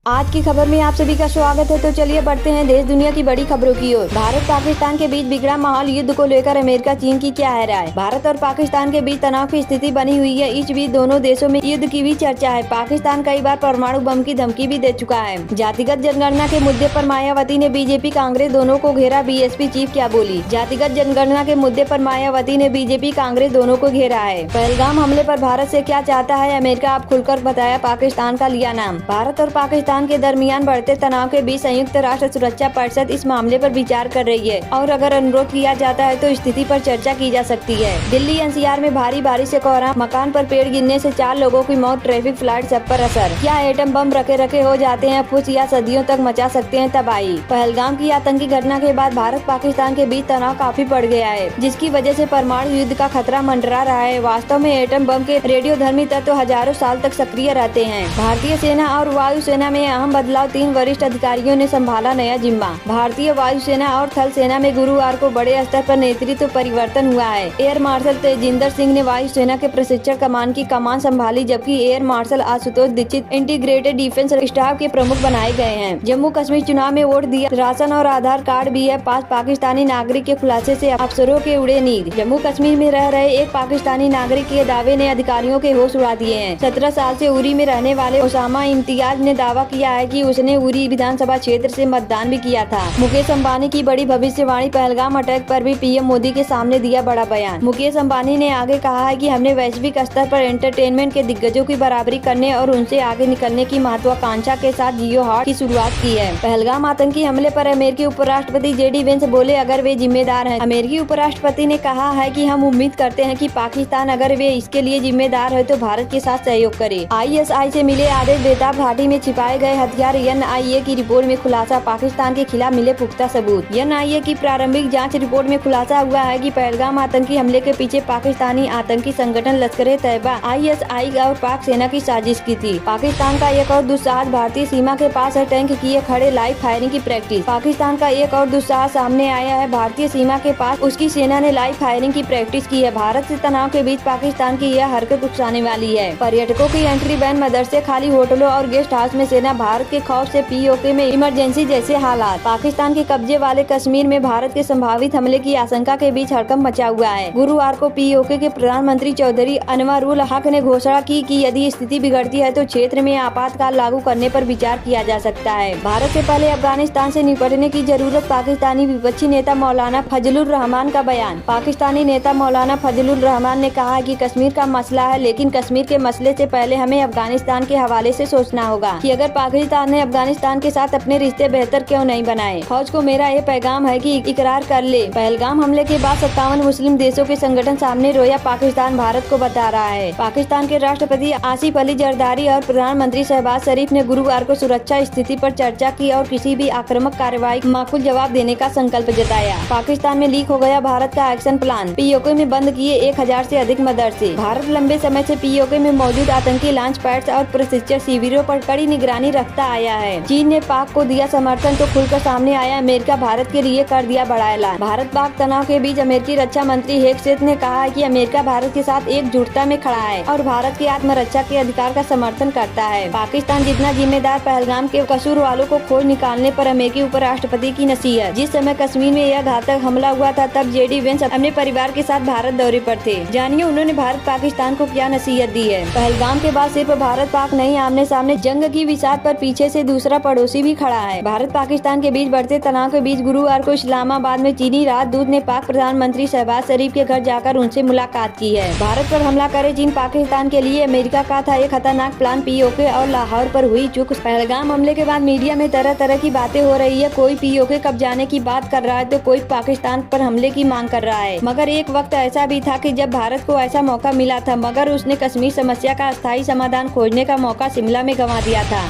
आज की खबर में आप सभी का स्वागत है। तो चलिए बढ़ते हैं देश दुनिया की बड़ी खबरों की ओर। भारत पाकिस्तान के बीच बिगड़ा माहौल, युद्ध को लेकर अमेरिका चीन की क्या है राय। भारत और पाकिस्तान के बीच तनाव की स्थिति बनी हुई है। इस बीच दोनों देशों में युद्ध की भी चर्चा है। पाकिस्तान कई बार परमाणु बम की धमकी भी दे चुका है। जातिगत जनगणना के मुद्दे पर मायावती ने बीजेपी कांग्रेस दोनों को घेरा। बीएसपी चीफ क्या बोली। जातिगत जनगणना के मुद्दे पर मायावती ने बीजेपी कांग्रेस दोनों को घेरा है। पहलगाम हमले पर भारत से क्या चाहता है अमेरिका, आप खुलकर बताया पाकिस्तान का लिया नाम। भारत और पाकिस्तान के दरमियान बढ़ते तनाव के बीच संयुक्त राष्ट्र सुरक्षा परिषद इस मामले पर विचार कर रही है और अगर अनुरोध किया जाता है तो स्थिति पर चर्चा की जा सकती है। दिल्ली एनसीआर में भारी बारिश से कोहराम, मकान पर पेड़ गिरने से 4 लोगों की मौत, ट्रैफिक फ्लाइट सब पर असर। क्या एटम बम रखे रखे हो जाते हैं फुस या सदियों तक मचा सकते हैं तबाही। पहलगाम की आतंकी घटना के बाद भारत पाकिस्तान के बीच तनाव काफी बढ़ गया है, जिसकी वजह से परमाणु युद्ध का खतरा मंडरा रहा है। वास्तव में एटम बम के रेडियोधर्मी तत्व हजारों साल तक सक्रिय रहते हैं। भारतीय सेना और वायुसेना में अहम बदलाव, 3 वरिष्ठ अधिकारियों ने संभाला नया जिम्मा। भारतीय वायुसेना और थल सेना में गुरुवार को बड़े स्तर पर नेतृत्व परिवर्तन हुआ है। एयर मार्शल तेजिंदर सिंह ने वायुसेना के प्रशिक्षण कमान की कमान संभाली, जबकि air marshal Ashutosh Dikshit integrated defence staff के प्रमुख बनाए गए हैं। जम्मू कश्मीर चुनाव में वोट दिया, राशन और आधार कार्ड भी है पास। पाकिस्तानी नागरिक के खुलासे से अफसरों के उड़े नींद। जम्मू कश्मीर में रह रहे एक पाकिस्तानी नागरिक के दावे ने अधिकारियों के होश उड़ा दिए हैं। 17 साल से उरी में रहने वाले ओसामा इम्तियाज ने दावा किया है कि उसने उरी विधानसभा क्षेत्र से मतदान भी किया था। मुकेश अंबानी की बड़ी भविष्यवाणी, पहलगाम अटैक पर भी पीएम मोदी के सामने दिया बड़ा बयान। मुकेश अंबानी ने आगे कहा है कि हमने वैश्विक स्तर पर एंटरटेनमेंट के दिग्गजों की बराबरी करने और उनसे आगे निकलने की महत्वाकांक्षा के साथ जियो हॉट की शुरुआत की है। पहलगाम आतंकी हमले पर अमेरिकी उपराष्ट्रपति जेडी वेंस बोले, अगर वे जिम्मेदार हैं। अमेरिकी उपराष्ट्रपति ने कहा है कि हम उम्मीद करते हैं कि पाकिस्तान अगर वे इसके लिए जिम्मेदार है तो भारत के साथ सहयोग करे। आईएसआई से मिले आदेश, बेताब घाटी में छिपाए गए हथियार। एनआईए की रिपोर्ट में खुलासा, पाकिस्तान के खिलाफ मिले पुख्ता सबूत। एनआईए की प्रारंभिक जांच रिपोर्ट में खुलासा हुआ है कि पहलगाम आतंकी हमले के पीछे पाकिस्तानी आतंकी संगठन लश्कर-ए-तैयबा आईएसआई और पाक सेना की साजिश की थी। पाकिस्तान का एक और दुस्साहस, भारतीय सीमा के पास है टैंक किए खड़े, लाइव फायरिंग की प्रैक्टिस। पाकिस्तान का एक और दुस्साहस सामने आया है, भारतीय सीमा के पास उसकी सेना ने लाइव फायरिंग की प्रैक्टिस की है। भारत से तनाव के बीच पाकिस्तान की यह हरकत उकसाने वाली है। पर्यटकों की एंट्री बैन, मदरसे खाली, होटलों और गेस्ट हाउस में सेना। भारत के खौफ से पीओके में इमरजेंसी जैसे हालात। पाकिस्तान के कब्जे वाले कश्मीर में भारत के संभावित हमले की आशंका के बीच हड़कंप मचा हुआ है। गुरुवार को पीओके के प्रधानमंत्री चौधरी अनवरुल हक ने घोषणा की कि यदि स्थिति बिगड़ती है तो क्षेत्र में आपातकाल लागू करने पर विचार किया जा सकता है। भारत से पहले अफगानिस्तान से निपटने की जरूरत, पाकिस्तानी विपक्षी नेता मौलाना फजलुर रहमान का बयान। पाकिस्तानी नेता मौलाना फजलुर रहमान ने कहा कि कश्मीर का मसला है, लेकिन कश्मीर के मसले से पहले हमें अफगानिस्तान के हवाले से सोचना होगा कि अगर पाकिस्तान ने अफगानिस्तान के साथ अपने रिश्ते बेहतर क्यों नहीं बनाए। फौज को मेरा ये पैगाम है कि इकरार कर ले। पहलगाम हमले के बाद 57 मुस्लिम देशों के संगठन सामने रोया, पाकिस्तान भारत को बता रहा है। पाकिस्तान के राष्ट्रपति आसिफ अली जरदारी और प्रधानमंत्री शहबाज शरीफ ने गुरुवार को सुरक्षा स्थिति पर चर्चा की और किसी भी आक्रामक कार्रवाई का माकूल जवाब देने का संकल्प जताया। पाकिस्तान में लीक हो गया भारत का एक्शन प्लान, पीओके में बंद किए 1000 से अधिक मदरसे। भारत लंबे समय से पीओके में मौजूद आतंकी लॉन्च पैड्स और प्रशिक्षण शिविरों पर कड़ी निगरानी रखता आया है। चीन ने पाक को दिया समर्थन तो खुलकर सामने आया अमेरिका, भारत के लिए कर दिया बड़ा ऐलान। भारत पाक तनाव के बीच अमेरिकी रक्षा मंत्री हेगसेथ ने कहा है कि अमेरिका भारत के साथ एकजुटता में खड़ा है और भारत की आत्मरक्षा के अधिकार का समर्थन करता है। पाकिस्तान जितना जिम्मेदार, पहलगाम के कसूर वालों को खोज निकालने पर अमेरिकी उपराष्ट्रपति की नसीहत। जिस समय कश्मीर में यह घातक हमला हुआ था तब जेडी वेंस अपने परिवार के साथ भारत दौरे पर थे। जानिए उन्होंने भारत पाकिस्तान को क्या नसीहत दी है। पहलगाम के बाद सिर्फ भारत पाक नहीं, आमने सामने जंग की विषाद पर पीछे से दूसरा पड़ोसी भी खड़ा है। भारत पाकिस्तान के बीच बढ़ते तनाव के बीच गुरुवार को इस्लामाबाद में चीनी राजदूत ने पाक प्रधानमंत्री शहबाज शरीफ के घर जाकर उनसे मुलाकात की है। भारत पर हमला करे चीन, पाकिस्तान के लिए अमेरिका का था एक खतरनाक प्लान, पीओके और लाहौर पर हुई चूक। पहलगाम हमले के बाद मीडिया में तरह तरह की बातें हो रही है। कोई पीओके कब्जाने की बात कर रहा है तो कोई पाकिस्तान पर हमले की मांग कर रहा है। मगर एक वक्त ऐसा भी था कि जब भारत को ऐसा मौका मिला था, मगर उसने कश्मीर समस्या का अस्थायी समाधान खोजने का मौका शिमला में गंवा दिया था।